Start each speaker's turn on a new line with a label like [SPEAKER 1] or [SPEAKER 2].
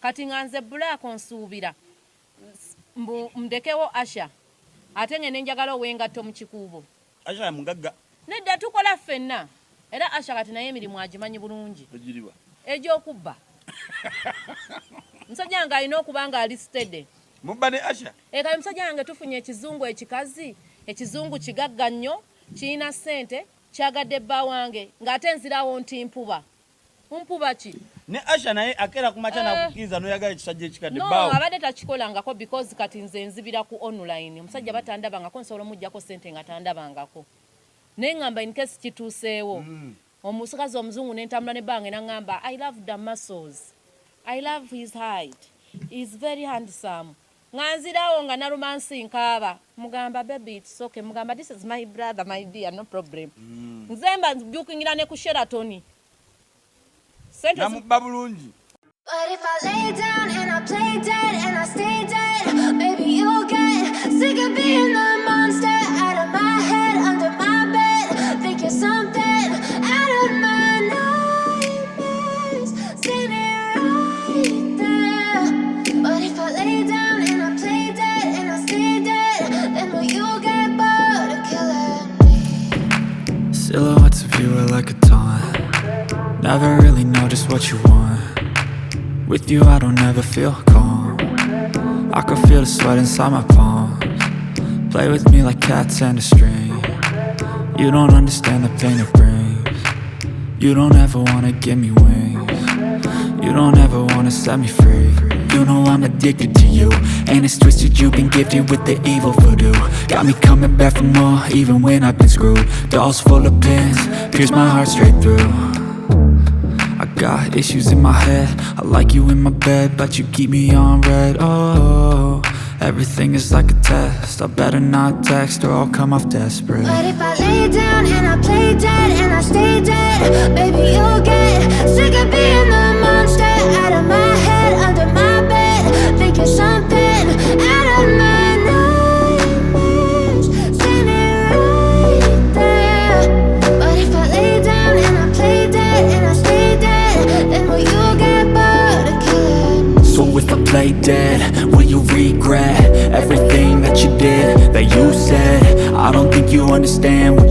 [SPEAKER 1] kati nganze Black onsuubira mdekewo Asha ate ngene njagala owengatto mu kikuubo.
[SPEAKER 2] Asha ya mugagga.
[SPEAKER 1] Nedda tukola ffenna era Asha kati naye emirimu agimanyi bulungi.
[SPEAKER 2] Ejiriwa.
[SPEAKER 1] Egy'okubba. Musajja wange alina okuba nga alisted.
[SPEAKER 3] Mubba ne Asha.
[SPEAKER 1] Kale musajja wange tufunye ekizungu ekikazi, ekizungu kigagga nnyo, kirina ssente, kyagadde bba wange ng'ate nzirawo nti mpuba. Mpuba ki?
[SPEAKER 2] Ne Asha naye akera kumacha na kukiza noyagala ekisajja ekikadde
[SPEAKER 1] no,
[SPEAKER 2] bawo.
[SPEAKER 1] No, abadde takikolangako because kati nze nzibira ku online. Omusajja batandabangako nsobola mujjako ssente nga tandabangako. Naye ngamba in case kituuseewo. Omusakazi omuzungu n'entambula ne bange n'angamba I love the muscles. I love his height. He's very handsome. Nganzirawo nga narumansi nkaaba. Mugamba baby it's okay. Mugamba this is my brother my dear no problem. Nzemba njukingira ne ku Sheraton.
[SPEAKER 2] Namubba bulungi.
[SPEAKER 4] But if I lay down and I play dead and I stay dead, maybe you'll get sick of being the monster out of my head, under my bed. Think you're something out of my nightmares, standing right there. But if I lay down and I play dead and I stay dead, then will you get bored of killing me?
[SPEAKER 5] Silhouettes of you are like a taunt. Never really know just what you want. With you I don't ever feel calm. I can feel the sweat inside my palms. Play with me like cats and a string. You don't understand the pain it brings. You don't ever wanna give me wings. You don't ever wanna set me free. You know I'm addicted to you, and it's twisted, you've been gifted with the evil voodoo. Got me coming back for more, even when I've been screwed. Dolls full of pins, pierce my heart straight through. I got issues in my head, I like you in my bed, but you keep me on red. Oh, everything is like a test, I better not text or I'll come off desperate.
[SPEAKER 4] But if I lay down and I play dead and I stay dead, baby you'll get sick of being the monster out of my head, under my bed. Think you're something out of my nightmares, standing right there. But if I lay down and I play dead and I stay dead, then will you get bored of killing me?
[SPEAKER 5] So if I play dead, will you regret everything that you did, that you said? I don't think you understand what you